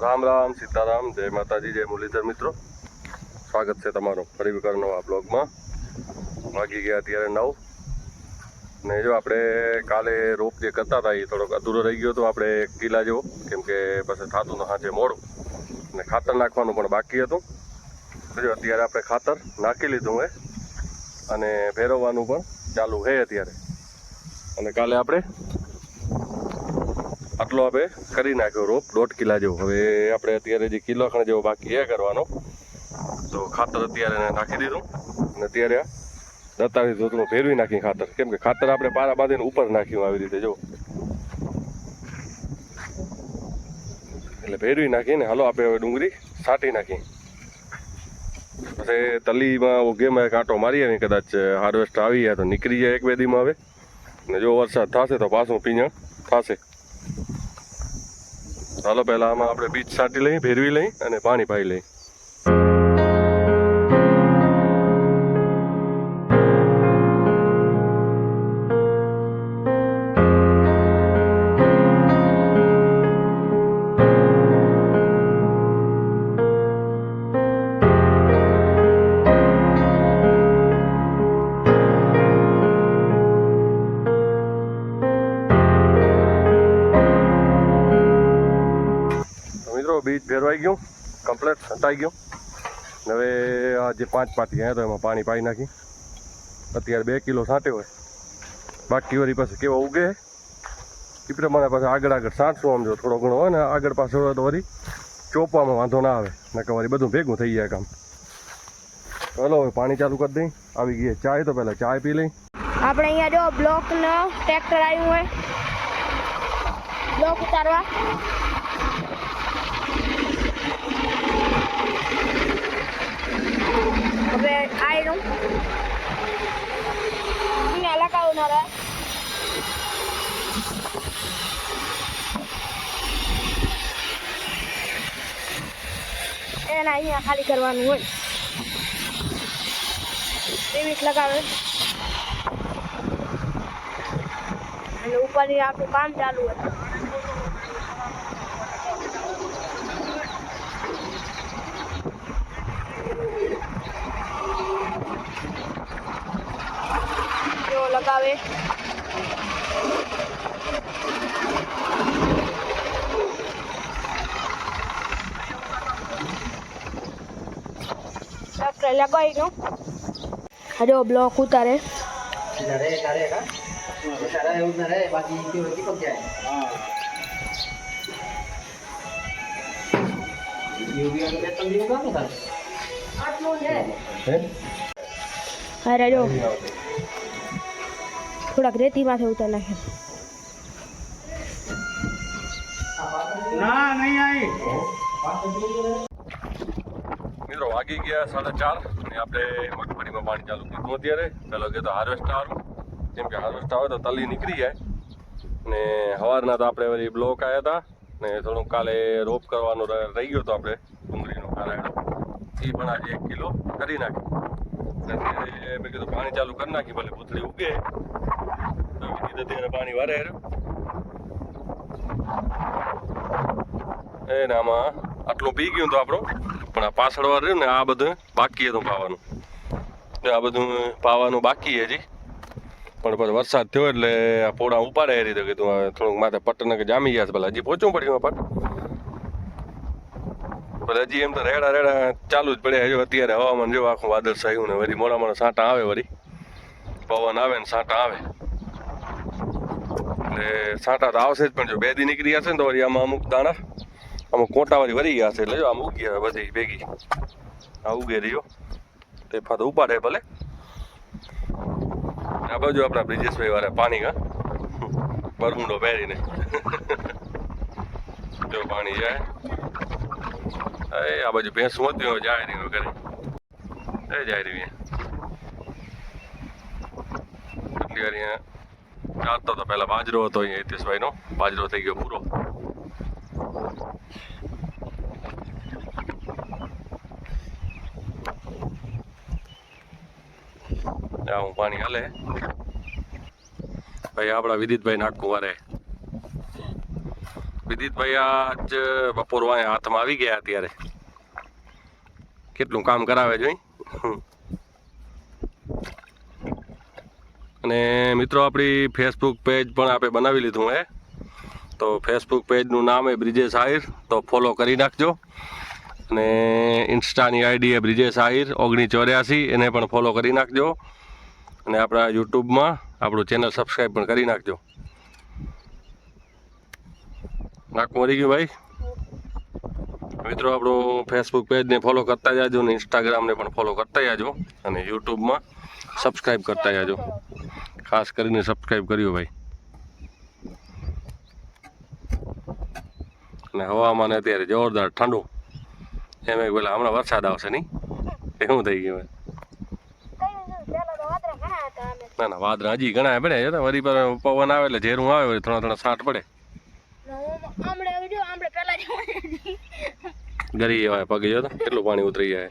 રામ રામ સીતારામ, જય માતાજી, જય મુરલીધર મિત્રો. સ્વાગત છે તમારું ફરી વખત નવા બ્લોગમાં. વાગી ગયા અત્યારે 9 ને જો આપણે કાલે રોપ જે કરતા હતા એ થોડોક અધૂરો રહી ગયો હતો આપણે 1 કિલા જેવો, કેમ કે પછી થતું તો સાંજે મોડું ને ખાતર નાખવાનું પણ બાકી હતું. તો જો અત્યારે આપણે ખાતર નાખી લીધું હે અને ફેરવવાનું પણ ચાલુ છે અત્યારે. અને કાલે આપણે આટલો આપણે કરી નાખ્યો રોપ 1.5 કિલા જેવો. હવે આપણે અત્યારે જે કિલો ખણ જેવો બાકી એ કરવાનો, તો ખાતર અત્યારે નાખી દીધું અને અત્યારે દત્તાની ધોતમાં ફેરવી નાખી ખાતર, કેમ કે ખાતર આપણે પારા બાંધીને ઉપર નાખ્યું આવી રીતે જો, એટલે ફેરવી નાખીને હાલો આપણે હવે ડુંગળી છાંટી નાખી. પછી તલીમાં ઉગેમાં કાંટો મારી આવી, કદાચ હાર્વેસ્ટ આવી જાય તો નીકળી જાય 1-2 દીમાં. હવે ને જો વરસાદ થશે તો પાછું પીંજણ થશે. ચાલો પહેલાં આમાં આપણે બીજ છાંટી લઈ, ફેરવી લઈ અને પાણી પાઈ લઈ. બીજ ફેરવાઈ ગયું, કમ્પ્લેટ છંટાઈ ગયું. હવે આ જે 5 પાતી આવ્યા તો એમાં પાણી પાઈ નાખી. અત્યારે 2 કિલો છાંટ્યો હોય, બાકી વળી પાસે કેવો ઉગે એ પ્રમાણે પાસે આગળ છાંટશું. આમ જો થોડો ઘણો હોય ને આગળ પાછળ હોય તો વળી ચોપવામાં વાંધો ના આવે, નકર વળી બધું ભેગું થઈ જાય કામ. ચાલો હવે પાણી ચાલુ કરી દઈ. આવી ગઈ ચાય, તો પહેલાં ચાય પી લઈ. આપણે અહીંયા જો બ્લોકનો ટ્રેક્ટર આવ્યું હોય બ્લોક ઉતારવા. હવે આયરું અહીંયા લગાવું ના રહે. એને અહીંયા ખાલી કરવાનું હોય એવી લગાવે અને ઉપરથી આપણું કામ ચાલુ હોય. લગાવે લગાવી દો. હજો બ્લોક ઉતારે અરે જો થોડાક રેતી માથે ઉતાર નાખે. મિત્રો વાગી ગયા 4:30 અને આપણે મગફળીમાં પાણી ચાલુ કર્યું અત્યારે. ચાલો કે તો હાર્વેસ્ટ આવવાનું, કેમ કે હાર્વેસ્ટ આવે તો તલી નીકળી જાય. ને સવારના તો આપણે વળી બ્લોક આવ્યા હતા ને થોડુંક કાલે રોપ કરવાનો રહી ગયો હતો આપણે ડુંગળીનો કારાયડો, એ પણ આજે 1 કિલો કરી નાખી. અત્યારે મેં કીધું પાણી ચાલુ કરી નાખી, ભલે ભૂતળી ઉગે તો અત્યારે પાણી વારે એને આમાં આટલું પી ગયું તો આપણું. પણ આ પાછળ વાર રહ્યું ને આ બધું બાકી હતું પાવાનું, આ બધું પાવાનું બાકી હજી. પણ પછી વરસાદ થયો એટલે આ પોળા ઉપાડે એ રીતે કીધું હવે થોડુંક માથે પટ્ટને કે જામી ગયા છે, ભલે હજી પહોંચવું પડ્યું પટ. પણ હજી એમ તો રેડા ચાલુ જ પડ્યા. હજુ અત્યારે હવામાન જો આખું વાદળ છાયું ને વળી મોડા છાંટા આવે, વળી પવન આવે ને છાંટા આવે એટલે છાંટા તો આવશે જ. પણ જો 2 દી નીકળી જશે ને તો વળી આમાં અમુક દાણા અમુક કોટાવાળી વળી ગયા છે, એટલે જો આમ ઉગી આવે બધી ભેગી. આ ઉગે રહ્યો તે ફાતો ઉપાડે ભલે. આ બાજુ આપણા બ્રિજેશભાઈ વાળા પાણી કા બરમુંડો પહેરીને જો પાણી જાય. આ બાજુ ભેંસ મોતી હોય જાય નહીં ઘરે એ જાય રહી. એટલી વાર અહીંયા ચાલતો હતો પહેલાં બાજરો હતો અહીંયા હિતેશભાઈનો, બાજરો થઈ ગયો પૂરો. હું પાણી હાલે ભાઈ આપણા વિદિતભાઈ નાખું વારે વિદિતભાઈ આજ બપોર વાંહે હાથમાં આવી ગયા અત્યારે કેટલું કામ કરાવે જોઈ. અને મિત્રો આપણી ફેસબુક પેજ પણ આપણે બનાવી લીધું હે, તો ફેસબુક પેજનું નામ એ બ્રિજેશ આહિર, તો ફોલો કરી નાખજો. અને ઇન્સ્ટાની આઈડી એ બ્રિજેશ આહિર 1984, એને પણ ફોલો કરી નાખજો. અને આપણા યુટ્યુબમાં આપણું ચેનલ સબસ્ક્રાઈબ પણ કરી નાખજો. નાખું મરી ગયું ભાઈ. મિત્રો આપણું ફેસબુક પેજને ફોલો કરતા જાજો અને ઇન્સ્ટાગ્રામને પણ ફોલો કરતા જાજો અને યુટ્યુબમાં સબસ્ક્રાઈબ કરતા જાજો. ખાસ કરીને સબસ્ક્રાઈબ કર્યું ભાઈ. અને હવામાન અત્યારે જોરદાર ઠંડુ, એમ પેલા હમણાં વરસાદ આવશે નહીં, એવું થઈ ગયું. ના ના વાદળા હજી ઘણા પડે છે, વરી પર પવન આવે એટલે ઝેરું આવે વળી થોડા થોડા છાંટ પડે. ગરી જવાય પગે જો તો કેટલું પાણી ઉતરી જાય.